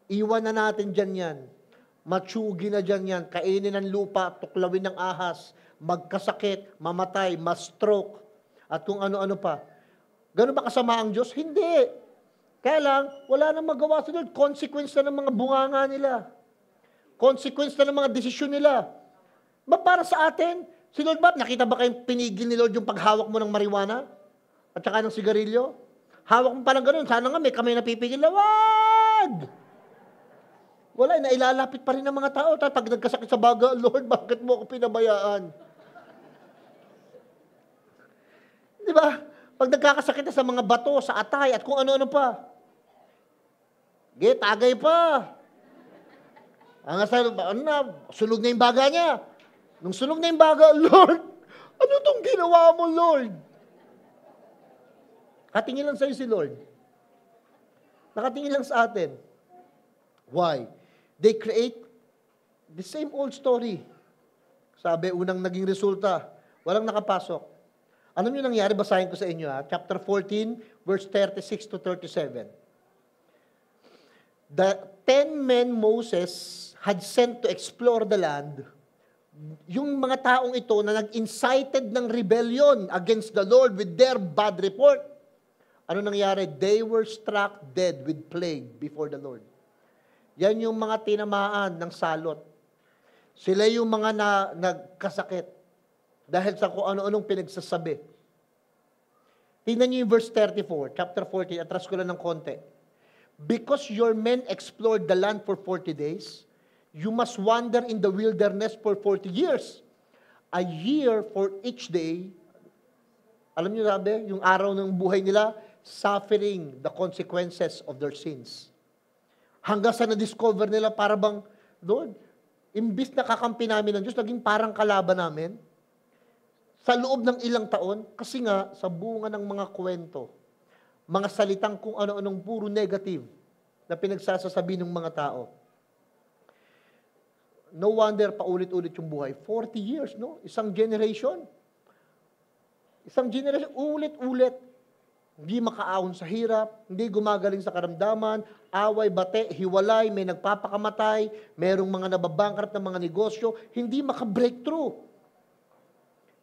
Iwan na natin dyan yan. Matsugi na dyan yan, kainin ng lupa, tuklawin ng ahas, magkasakit, mamatay, ma-stroke, at kung ano-ano pa. Ganun ba kasama ang Diyos? Hindi. Kaya lang, wala nang magawa sa Lord. Consequence na ng mga bunganga nila. Consequence na ng mga desisyon nila. Ba para sa atin? Si Lord ba, nakita ba kayong pinigil ni Lord yung paghawak mo ng marijuana? At saka ng sigarilyo? Hawak mo parang ganun. Sana nga may kamay napipigil na, wag! Wala, nailalapit pa rin ng mga tao. Pag nagkasakit sa baga, Lord, bakit mo ako pinabayaan? Di ba? Pag nagkakasakit na sa mga bato, sa atay, at kung ano-ano pa. Tagay pa. Sunog na yung baga niya. Nung sunog na yung baga, Lord, ano tong ginawa mo, Lord? Nakatingin lang sa'yo si Lord. Nakatingin lang sa atin. Why? They create the same old story. Sabi, unang naging resulta, walang nakapasok. Ano yung nangyari? Basahin ko sa inyo. Chapter 14, verse 36 to 37. The 10 men Moses had sent to explore the land, yung mga taong ito na nag-incited ng rebellion against the Lord with their bad report, ano nangyari? They were struck dead with plague before the Lord. Yan yung mga tinamaan ng salot. Sila yung mga nagkasakit dahil sa kung ano-anong pinagsasabi. Tingnan niyo yung verse 34, chapter 14, atras ko lang ng konti. Because your men explored the land for 40 days, you must wander in the wilderness for 40 years. A year for each day. Alam niyo sabi, yung araw ng buhay nila, suffering the consequences of their sins. Hanggang sa na-discover nila, para bang, Lord, imbis na kakampi namin ng Diyos, naging parang kalaban namin. Sa loob ng ilang taon, kasi nga, sa bunga ng mga kwento, mga salitang kung ano-anong puro negative na pinagsasasabi ng mga tao. No wonder, paulit-ulit yung buhay. 40 years, no? Isang generation. Isang generation, ulit-ulit. Hindi makaahon sa hirap, hindi gumagaling sa karamdaman, away, bate, hiwalay, may nagpapakamatay, merong mga nababankrupt ng mga negosyo, hindi maka-breakthrough.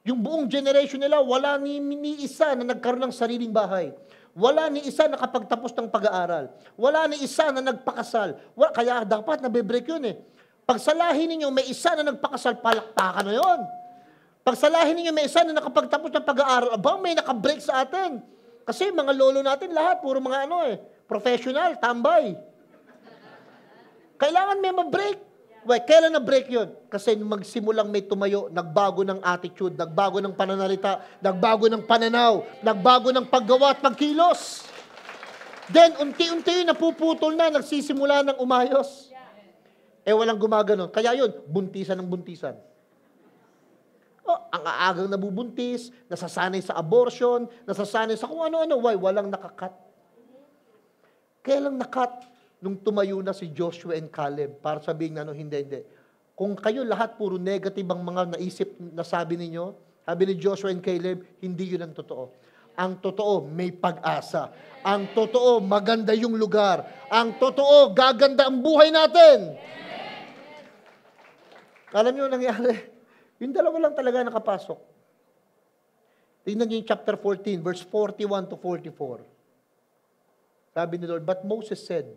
Yung buong generation nila, wala ni isa na nagkaroon ng sariling bahay. Wala ni isa na nakapagtapos ng pag-aaral. Wala ni isa na nagpakasal. Kaya dapat nabe-break yun eh. Pagsalahin ninyo, may isa na nagpakasal, palakpakan na yun. Pagsalahin ninyo, may isa na nakapagtapos ng pag-aaral, may naka-break sa atin. Kasi mga lolo natin lahat, puro mga professional, tambay. Kailangan may ma-break. Why? Kailan na-break yun? Kasi magsimulang may tumayo, nagbago ng attitude, nagbago ng pananalita, nagbago ng pananaw, nagbago ng paggawa at pagkilos. Then, unti-unti napuputol na, nagsisimula ng umayos. Walang gumagano. Kaya yun, buntisan ng buntisan. Ang aagang nabubuntis, nasasanay sa abortion, nasasanay sa kung ano-ano. Why? Walang nakakat. Kaya lang nakat nung tumayo na si Joshua and Caleb para sabihin na, hindi. Kung kayo lahat puro negative ang mga naisip na sabi ninyo, sabi ni Joshua and Caleb, hindi yun ang totoo. Ang totoo, may pag-asa. Ang totoo, maganda yung lugar. Ang totoo, gaganda ang buhay natin. Alam niyo nangyari? Yung dalawa lang talaga nakapasok. Tingnan niyo yung chapter 14, verse 41 to 44. Sabi ni Lord, but Moses said,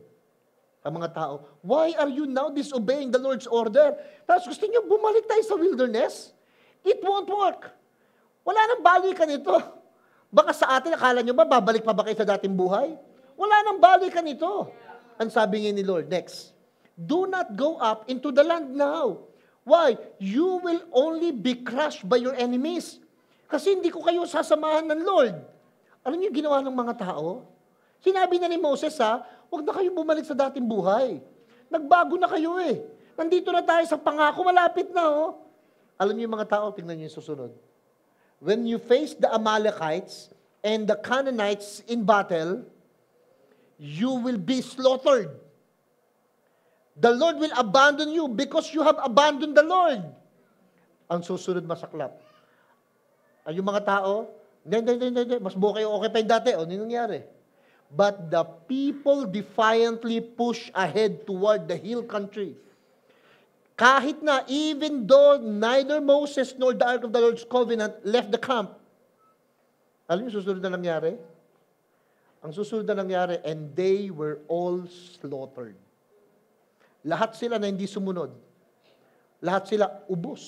ang mga tao, why are you now disobeying the Lord's order? Tapos gusto niyo bumalik tayo sa wilderness? It won't work. Wala nang balikan ito. Baka sa atin, akala niyo ba, babalik pa ba kayo sa dating buhay? Wala nang balikan ito. Ang sabi ni Lord, next, do not go up into the land now. Why? You will only be crushed by your enemies. Kasi hindi ko kayo sasamahan ng Lord. Alam niyo ginawa ng mga tao? Sinabi na ni Moses, huwag na kayo bumalik sa dating buhay. Nagbago na kayo eh. Nandito na tayo sa pangako, malapit na Alam niyo yung mga tao, tingnan niyo yung susunod. When you face the Amalekites and the Canaanites in battle, you will be slaughtered. The Lord will abandon you because you have abandoned the Lord. Ang susunod masaklap. Yung mga tao, hindi, mas buo kayo, okay pa yung dati. Ano nangyari? But the people defiantly push ahead toward the hill country. Kahit na, even though neither Moses nor the Ark of the Lord's Covenant left the camp, alam niyo susunod na nangyari? Ang susunod na nangyari, and they were all slaughtered. Lahat sila na hindi sumunod. Lahat sila ubos.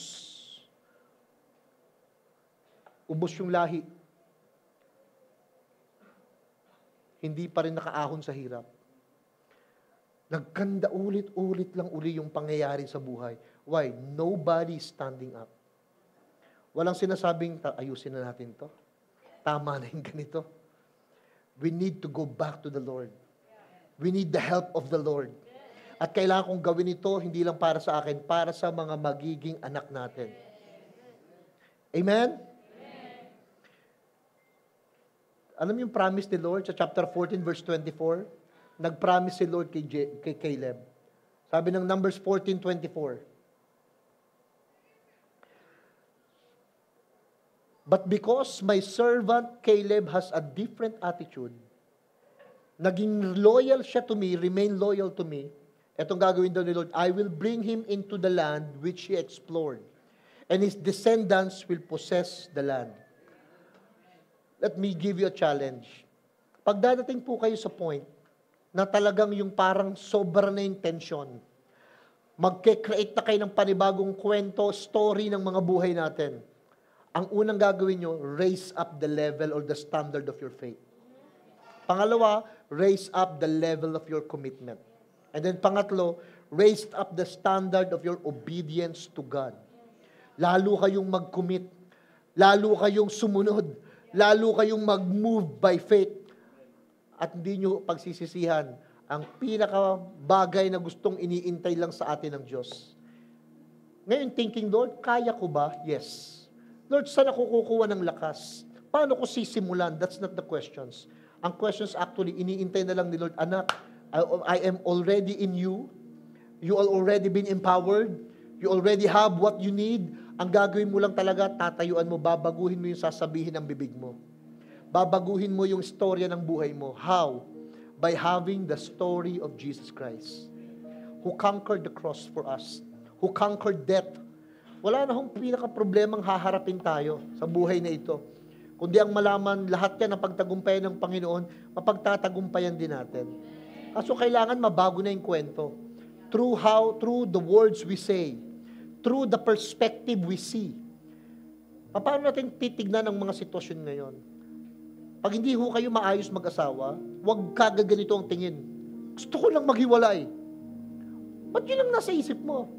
Ubos yung lahi. Hindi pa rin nakaahon sa hirap. Nagkanda ulit-ulit lang uli yung pangyayari sa buhay. Why? Nobody is standing up. Walang sinasabing, ayusin na natin to. Tama na yung ganito. We need to go back to the Lord. We need the help of the Lord. At kailangan kong gawin ito, hindi lang para sa akin, para sa mga magiging anak natin. Amen? Alam mo yung promise ni Lord sa chapter 14, verse 24? Nag-promise si Lord kay Caleb. Sabi ng Numbers 14:24. But because my servant Caleb has a different attitude, naging loyal siya to me, remain loyal to me, etong gagawin daw ni Lord, I will bring him into the land which he explored, and his descendants will possess the land. Let me give you a challenge. Pag dadating po kayo sa point na talagang yung parang sobra na yung tension, magke-create na kayo ng panibagong kwento, story ng mga buhay natin. Ang unang gagawin nyo, raise up the level or the standard of your faith. Pangalawa, raise up the level of your commitment. And then pangatlo, raise up the standard of your obedience to God. Lalo kayong mag-commit, lalo kayong sumunod, lalo kayong mag-move by faith. At hindi nyo pagsisisihan ang pinakabagay na gustong iniintay lang sa atin ng Diyos. Ngayon thinking, Lord, kaya ko ba? Yes. Lord, saan ako kukuha ng lakas? Paano ko sisimulan? That's not the questions. Ang questions actually, iniintay na lang ni Lord, anak, I am already in you. You all already been empowered. You already have what you need. Ang gagawin mo lang talaga, tatayuan mo, babaguhin mo yung sasabihin ng bibig mo. Babaguhin mo yung istorya ng buhay mo. How? By having the story of Jesus Christ, who conquered the cross for us, who conquered death. Wala na hong pinaka-problemang haharapin tayo sa buhay na ito. Kundi ang malaman, lahat yan ang pagtagumpayan ng Panginoon, mapagtatagumpayan din natin. Kaso kailangan mabago na yung kwento. Through the words we say, through the perspective we see. Paano natin titignan ang mga sitwasyon ngayon? Pag hindi ho kayo maayos mag-asawa, huwag kagaganito ang tingin. Gusto ko lang maghiwalay. Ba't yun ang nasa isip mo?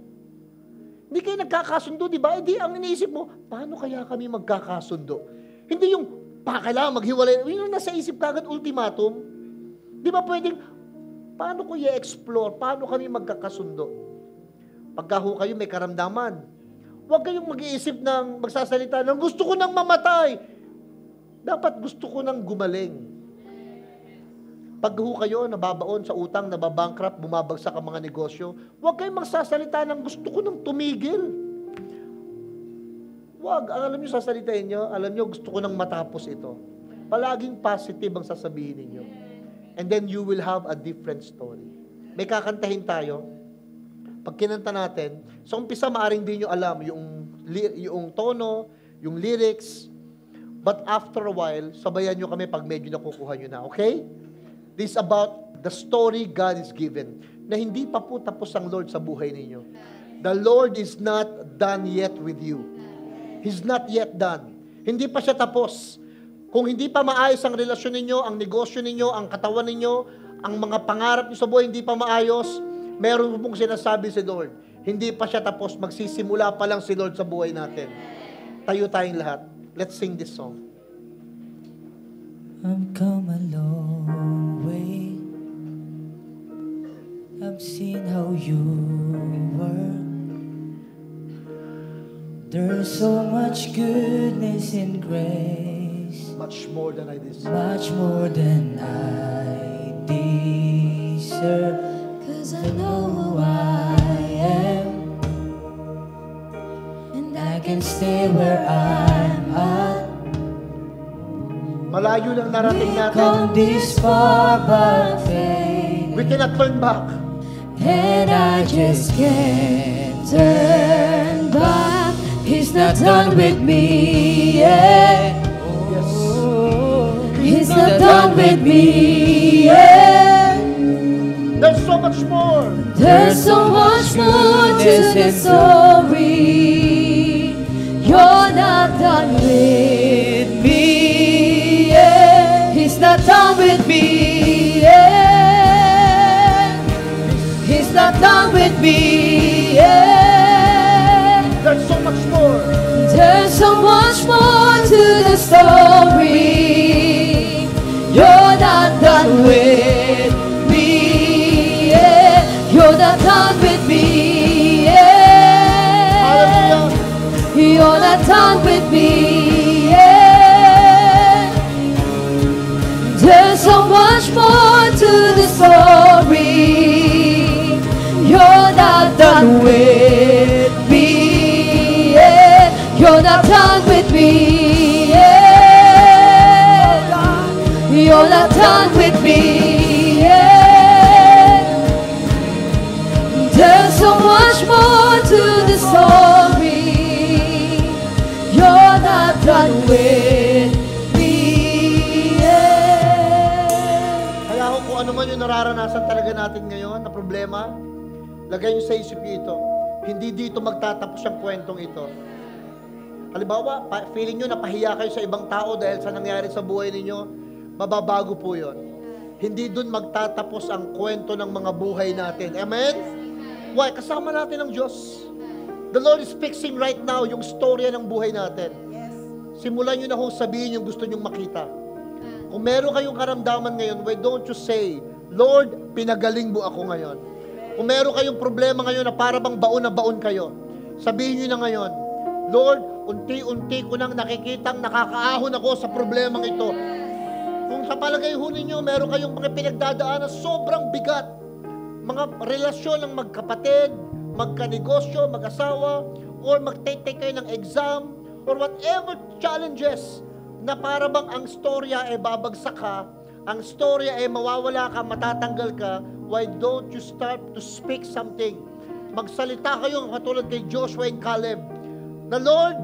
Hindi kayo nagkakasundo, di ba? Hindi, ang iniisip mo, paano kaya kami magkakasundo? Hindi yung, kailangan maghiwalay. Yun ang nasa isip kagad, ultimatum. Di ba pwedeng, paano ko i-explore? Paano kami magkakasundo? Pagka ho kayo may karamdaman, huwag kayong mag-iisip ng, magsasalita ng, gusto ko nang mamatay. Dapat gusto ko nang gumaling. Pag ho kayo nababaon sa utang, nababankrupt, bumabagsak ang mga negosyo, huwag kayong magsasalita ng gusto ko nang tumigil. Huwag. Alam niyo, sasalitain niyo, alam niyo, gusto ko nang matapos ito. Palaging positive ang sasabihin ninyo. And then you will have a different story. May kakantahin tayo. Pag kinanta natin, sa umpisa maaring di nyo alam yung tono, yung lyrics, but after a while, sabayan nyo kami pag medyo nakukuha nyo na, okay? This is about the story God is given, na hindi pa po tapos ang Lord sa buhay ninyo. The Lord is not done yet with you. He's not yet done. Hindi pa siya tapos. Kung hindi pa maayos ang relasyon ninyo, ang negosyo ninyo, ang katawan ninyo, ang mga pangarap niyo sa buhay, hindi pa maayos, meron pong sinasabi si Lord. Hindi pa siya tapos, magsisimula pa lang si Lord sa buhay natin. Tayo tayong lahat. Let's sing this song. I've come a long way. I've seen how you work. There's so much goodness and grace, Much more than I deserve. much more than I deserve. 'Cause I know who I am, and I can stay where I'm at. Malayo lang narating natin. Come this far but faith, We cannot turn back. and I just can't turn back. He's not done with me yet. Yes. He's not done with me yet. There's so much more. There's so much more to the story. You're not done with me yet. He's not done with me yet. He's not done with me yet. There's so much more. There's so much more to the story. You're not done with me yet. You're not done with me yet. Hallelujah. You're not done with me yet. There's so much more to the story. You're not done with me yet. You're not done with me yet. You're not done with me yet. There's so much more to the story. You're not done with me yet. Kaya kung ano man yung nararanasan talaga natin ngayon na problema, lagay nyo sa isip nyo ito. Hindi dito magtatapos ang kwentong ito. Halimbawa, feeling nyo napahiya kayo sa ibang tao dahil sa nangyari sa buhay ninyo, mababago po yun. Hindi dun magtatapos ang kwento ng mga buhay natin. Amen? Why? Kasama natin ang Diyos. The Lord is fixing right now yung storya ng buhay natin. Simulan nyo na ho sabihin yung gusto nyong makita. Kung meron kayong karamdaman ngayon, why don't you say, Lord, pinagaling mo ako ngayon. Kung meron kayong problema ngayon na para bang baon na baon kayo, sabihin nyo na ngayon, Lord, unti-unti ko nang nakikitang nakakaahon ako sa problemang ito. Kung sa palagay ho ninyo, meron kayong mga pinagdadaanan sobrang bigat, mga relasyon ng magkapatid, magkanegosyo, mag-asawa, or mag-take kayo ng exam, or whatever challenges na para bang ang storya ay babagsak ka, ang storya ay mawawala ka, matatanggal ka, why don't you start to speak something? Magsalita kayo katulad kay Joshua and Caleb. Na Lord,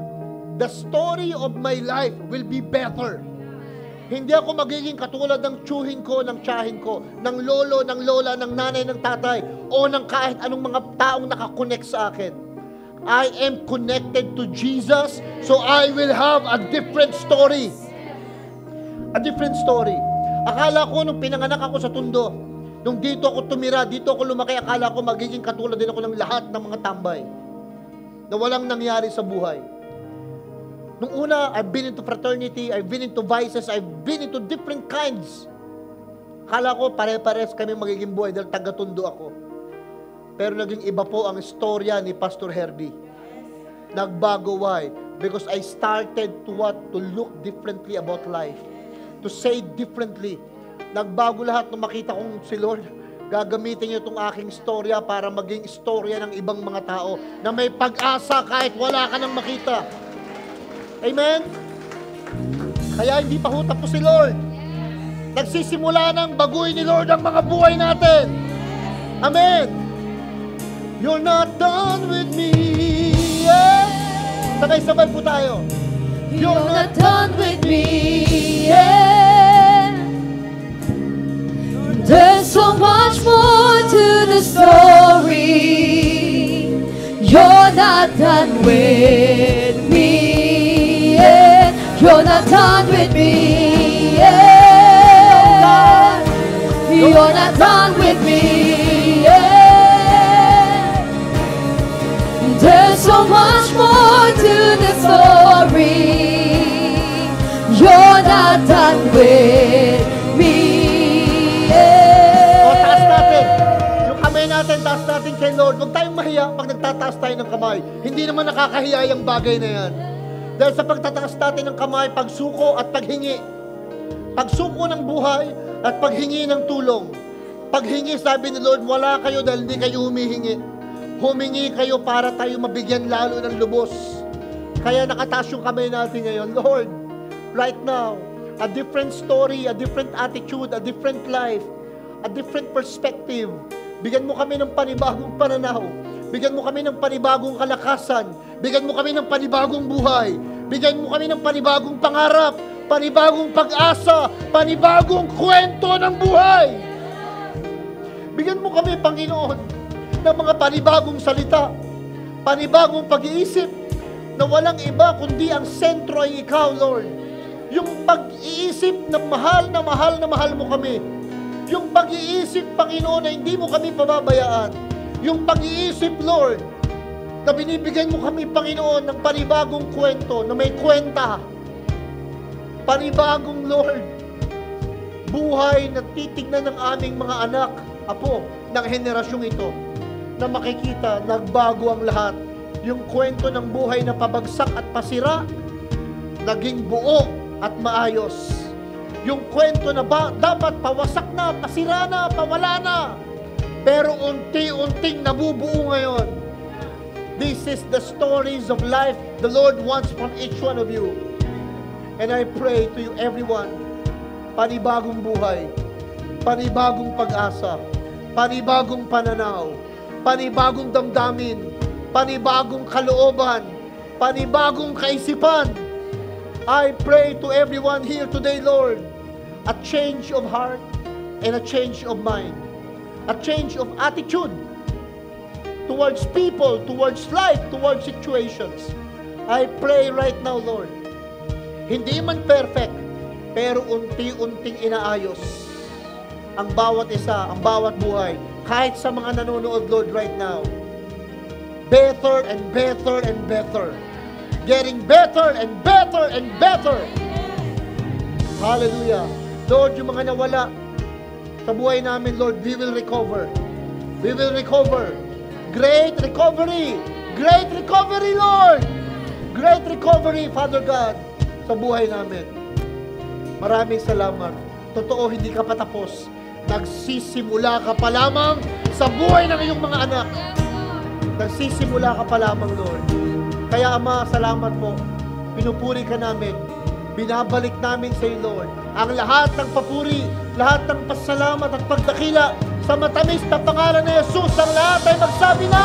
the story of my life will be better. Hindi ako magiging katulad ng tsuhin ko, ng tiyahin ko, ng lolo, ng lola, ng nanay, ng tatay, o ng kahit anong mga taong nakakonect sa akin. I am connected to Jesus, so I will have a different story. A different story. Akala ko nung pinanganak ako sa tundo, Nung dito ako tumira, dito ako lumaki, akala ko magiging katulad din ako ng lahat ng mga tambay na walang nangyari sa buhay. Nung una, I've been into fraternity, I've been into vices, I've been into different kinds. Akala ko pare-pares kami magiging buhay dahil taga-Tondo ako. Pero naging iba po ang istorya ni Pastor Herbie. Nagbago, why? Because I started to look differently about life. To say differently. Nagbago lahat nung makita kong si Lord, gagamitin niyo itong aking istorya para maging istorya ng ibang mga tao na may pag-asa kahit wala ka nang makita. Amen? Kaya hindi pa ho tapos si Lord. Nagsisimula ng baguhin ni Lord ang mga buhay natin. Amen? You're not done with me. Yeah. Sabay-sabay po tayo. You're not done with me. Yeah. There's so much more to the story. You're not done with me. Yeah. You're not done with me. Yeah. You're not done with me. Yeah. There's so much more to the story. You're not done with me. O, taas natin. Yung kamay natin, taas natin kay Lord. Huwag tayong mahiya pag nagtataas tayo ng kamay. Hindi naman nakakahiya yung bagay na yan. Dahil sa pagtataas natin ng kamay, pagsuko at paghingi. Pagsuko ng buhay at paghingi ng tulong. Paghingi, sabi ni Lord, wala kayo dahil hindi kayo humihingi. Humingi kayo para tayo mabigyan lalo ng lubos. Kaya nakataas yung kamay natin ngayon. Lord, right now, a different story, a different attitude, a different life, a different perspective. Bigyan mo kami ng panibagong pananaw. Bigyan mo kami ng panibagong kalakasan. Bigyan mo kami ng panibagong buhay. Bigyan mo kami ng panibagong pangarap, panibagong pag-asa, panibagong kwento ng buhay. Bigyan mo kami, Panginoon, ng mga panibagong salita, panibagong pag-iisip, na walang iba kundi ang sentro ay Ikaw, Lord. Yung pag-iisip na mahal na mahal na mahal mo kami. Yung pag-iisip, Panginoon, na hindi mo kami pababayaan. Yung pag-iisip, Lord, na binibigyan mo kami, Panginoon, ng panibagong kwento, na may kwenta. Panibagong, Lord, buhay na titignan ng aming mga anak, apo, ng henerasyong ito, na makikita, nagbago ang lahat. Yung kwento ng buhay na pabagsak at pasira, naging buo at maayos. Yung kwento na dapat pawasak na, pasira na, pawala na, pero unti-unting nabubuo ngayon. This is the stories of life the Lord wants from each one of you. And I pray to you everyone, panibagong buhay, panibagong pag-asa, panibagong pananaw, panibagong damdamin, panibagong kalooban, panibagong kaisipan. I pray to everyone here today, Lord, a change of heart and a change of mind, a change of attitude towards people, towards life, towards situations. I pray right now, Lord, hindi man perfect, pero unti-unting inaayos ang bawat isa, ang bawat buhay, kahit sa mga nanonood, Lord, right now. Better and better and better. Getting better and better and better. Hallelujah. Lord, yung mga nawala sa buhay namin, Lord, we will recover. We will recover. Great recovery. Great recovery, Lord. Great recovery, Father God, sa buhay namin. Maraming salamat. Totoo, hindi ka patapos. Nagsisimula ka pa lamang sa buhay ng iyong mga anak. Nagsisimula ka pa lamang, Lord. Kaya, Ama, salamat po. Pinupuri ka namin. Binabalik namin sa iyo, Lord, ang lahat ng papuri, lahat ng pasalamat at pagdakila sa matamis na pangalan ni Jesus. Ang lahat ay magsabi na,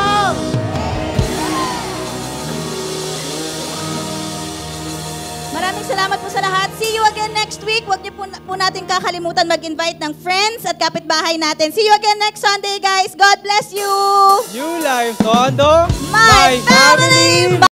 maraming salamat po sa lahat. See you again next week. Huwag niyo po natin kakalimutan mag-invite ng friends at kapitbahay natin. See you again next Sunday, guys. God bless you. New Life Tondo, My family.